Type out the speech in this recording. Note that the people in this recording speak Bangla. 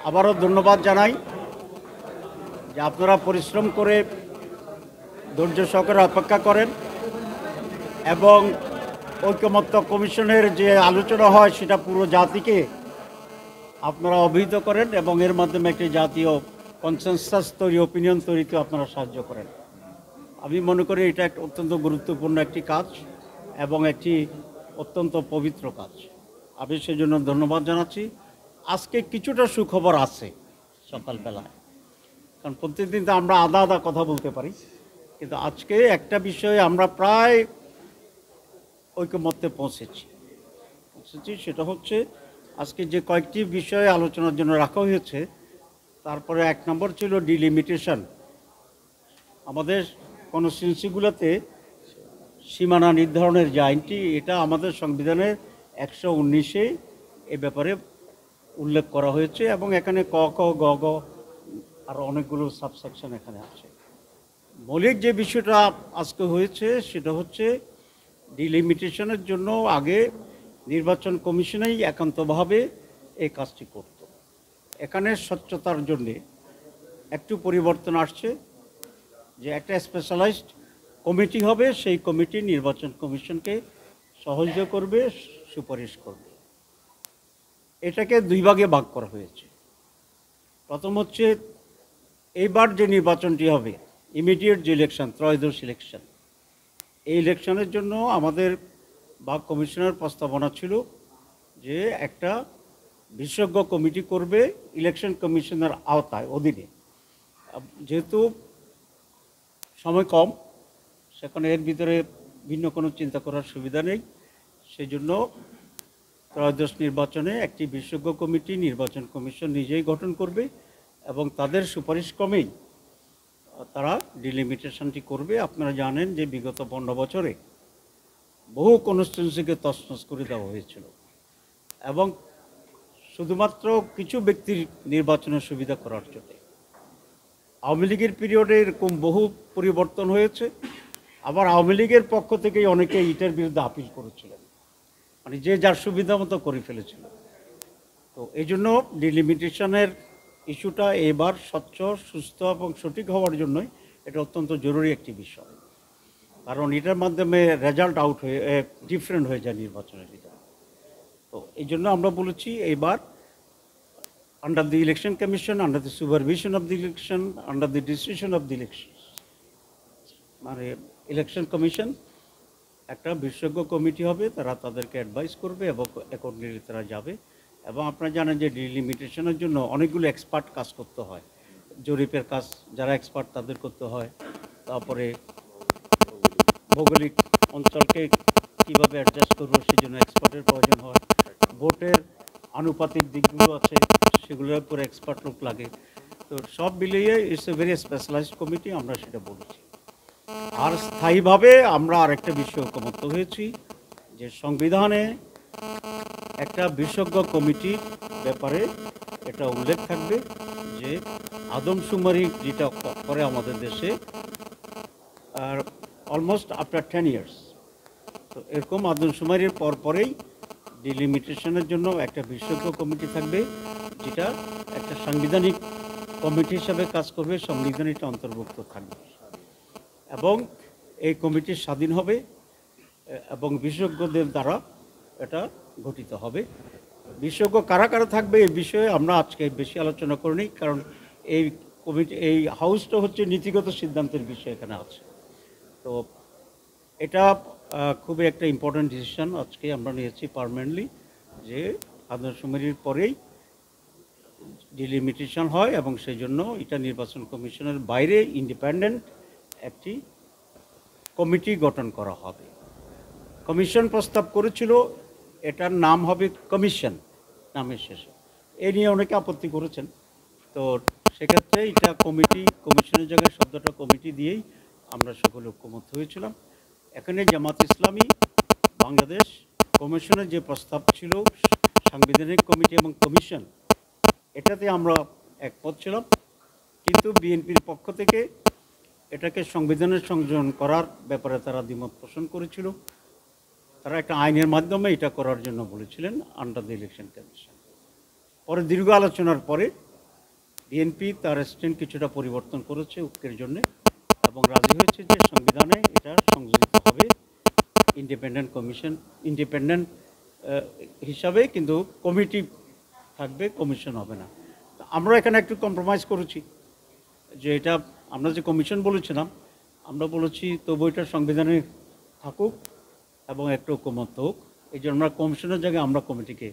আবারও ধন্যবাদ জানাই যে আপনারা পরিশ্রম করে ধৈর্য সহকারে অপেক্ষা করেন এবং ঐকমত্য কমিশনের যে আলোচনা হয় সেটা পুরো জাতিকে আপনারা অবহিত করেন এবং এর মাধ্যমে একটি জাতীয় কনসেনসাস তৈরি, অপিনিয়ন তৈরিতে আপনারা সাহায্য করেন। আমি মনে করি এটা একটা অত্যন্ত গুরুত্বপূর্ণ একটি কাজ এবং একটি অত্যন্ত পবিত্র কাজ। আমি সেজন্য ধন্যবাদ জানাচ্ছি। আজকে কিছুটা সুখবর আছে সকালবেলায়, কারণ প্রত্যেকদিন তো আমরা আধা আধা কথা বলতে পারি, কিন্তু আজকে একটা বিষয়ে আমরা প্রায় ঐকমত্যে পৌঁছেছি। সেটা হচ্ছে আজকে যে কয়েকটি বিষয়ে আলোচনার জন্য রাখা হয়েছে, তারপরে এক নম্বর ছিল ডিলিমিটেশন। আমাদের কনস্টিটিউন্সিগুলোতে সীমানা নির্ধারণের যে আইনটি, এটা আমাদের সংবিধানের 119-এ এ ব্যাপারে উল্লেখ করা হয়েছে এবং এখানে ক ক গ গ আর অনেকগুলো সাবসেকশন এখানে আছে। মৌলিক যে বিষয়টা আজকে হয়েছে সেটা হচ্ছে ডিলিমিটেশনের জন্য আগে নির্বাচন কমিশনেই একান্তভাবে এই কাজটি করত। এখানে স্বচ্ছতার জন্যে একটু পরিবর্তন আসছে, যে একটা স্পেশালাইজড কমিটি হবে, সেই কমিটি নির্বাচন কমিশনকে সহযোগিতা করবে, সুপারিশ করবে। এটাকে দুই ভাগে ভাগ করা হয়েছে। প্রথম হচ্ছে এইবার যে নির্বাচনটি হবে, ইমিডিয়েট যে ইলেকশন, ত্রয়োদশ ইলেকশন, এই ইলেকশনের জন্য আমাদের বা কমিশনের প্রস্তাবনা ছিল যে একটা বিশেষজ্ঞ কমিটি করবে ইলেকশন কমিশনের আওতায়, অধীনে। যেহেতু সময় কম, সেখানে এর ভিতরে ভিন্ন কোনো চিন্তা করার সুবিধা নেই, সেই জন্য ত্রয়োদশ নির্বাচনে একটি বিশেষজ্ঞ কমিটি নির্বাচন কমিশন নিজেই গঠন করবে এবং তাদের সুপারিশ ক্রমেই তারা ডিলিমিটেশনটি করবে। আপনারা জানেন যে বিগত 15 বছরে বহু কনস্টিটিউন্সিকে তছনছ করে দেওয়া হয়েছিল এবং শুধুমাত্র কিছু ব্যক্তির নির্বাচনের সুবিধা করার জন্য। আওয়ামী লীগের পিরিয়ডে এরকম বহু পরিবর্তন হয়েছে। আবার আওয়ামী লীগের পক্ষ থেকেই অনেকে এটার বিরুদ্ধে আপিল করেছিলেন, মানে যে যার সুবিধা মতো করে ফেলেছিল। তো এই জন্য ডিলিমিটেশনের ইস্যুটা এবার স্বচ্ছ, সুস্থ এবং সঠিক হওয়ার জন্যই এটা অত্যন্ত জরুরি একটি বিষয়, কারণ এটার মাধ্যমে রেজাল্ট আউট হয়ে ডিফারেন্ট হয়ে যায় নির্বাচনের ভিতরে। তো এই জন্য আমরা বলেছি এইবার under the election commission, under the supervision of the election, under the decision of the election, মানে ইলেকশন কমিশন একটা বিশেষজ্ঞ কমিটি হবে, তারা তাদেরকে অ্যাডভাইস করবে এবং অ্যাকর্ডিংলি তারা যাবে। এবং আপনারা জানেন যে ডিলিমিটেশনের জন্য অনেকগুলো এক্সপার্ট কাজ করতে হয়, জরিপের কাজ যারা এক্সপার্ট তাদের করতে হয়, তারপরে ভৌগোলিক অঞ্চলকে কীভাবে অ্যাডজাস্ট করবো সেই জন্য এক্সপার্টের প্রয়োজন হয়, ভোটের আনুপাতিক দিকগুলো আছে সেগুলোর উপর এক্সপার্ট লোক লাগে। তো সব মিলিয়ে it's a very specialised committee, আমরা সেটা বলেছি। আর স্থায়ীভাবে আমরা আরেকটা বিষয় ঐকমত্য হয়েছি যে সংবিধানে একটা বিশেষজ্ঞ কমিটির ব্যাপারে এটা উল্লেখ থাকবে যে আদমশুমারি যেটা করে আমাদের দেশে আর অলমোস্ট আফটার 10 ইয়ার্স, তো এরকম আদমশুমারির পরেই ডিলিমিটেশনের জন্য একটা বিশেষজ্ঞ কমিটি থাকবে, যেটা একটা সাংবিধানিক কমিটি হিসাবে কাজ করবে, সংবিধানটা অন্তর্ভুক্ত থাকবে এবং এই কমিটি স্বাধীন হবে এবং বিশেষজ্ঞদের দ্বারা এটা গঠিত হবে। বিশেষজ্ঞ কারা কারা থাকবে এই বিষয়ে আমরা আজকে বেশি আলোচনা করিনি, কারণ এই কমিটি, এই হাউসটা হচ্ছে নীতিগত সিদ্ধান্তের বিষয় এখানে আছে। তো এটা খুবই একটা ইম্পর্ট্যান্ট ডিসিশন আজকে আমরা নিয়েছি পার্মানেন্টলি, যে আদমশুমারির পরেই ডিলিমিটেশন হয় এবং সেই জন্য এটা নির্বাচন কমিশনের বাইরে ইন্ডিপেন্ডেন্ট একটি কমিটি গঠন করা হবে। কমিশন প্রস্তাব করেছিল এটার নাম হবে কমিশন, নামের শেষে। এ নিয়ে অনেকে আপত্তি করেছেন, তো সেক্ষেত্রে এটা কমিটি, কমিশনের জায়গায় শব্দটা কমিটি দিয়েই আমরা সকলে ঐকমত্য হয়েছিলাম। এখানে জামাত ইসলামী বাংলাদেশ কমিশনের যে প্রস্তাব ছিল সাংবিধানিক কমিটি এবং কমিশন, এটাতে আমরা একমত ছিলাম, কিন্তু বিএনপির পক্ষ থেকে এটাকে সংবিধানের সংযোজন করার ব্যাপারে তারা দ্বিমত পোষণ করেছিল। তারা একটা আইনের মাধ্যমে এটা করার জন্য বলেছিলেন আন্ডার দ্য ইলেকশন কমিশন। পরে দীর্ঘ আলোচনার পরে বিএনপি তার স্ট্যান্ড কিছুটা পরিবর্তন করেছে ঐক্যের জন্য এবং রাজি হয়েছে যে সংবিধানে এটা সংযোজিত হবে ইন্ডিপেন্ডেন্ট কমিশন, ইন্ডিপেন্ডেন্ট হিসাবে, কিন্তু কমিটি থাকবে, কমিশন হবে না। আমরা এখানে একটু কম্প্রোমাইজ করেছি যে এটা আমরা যে কমিশন বলেছিলাম, আমরা বলেছি তবু এটা সংবিধানে থাকুক এবং একটু ঐক্যমত্য হোক। এই জন্য আমরা কমিশনের জায়গায় আমরা কমিটিকে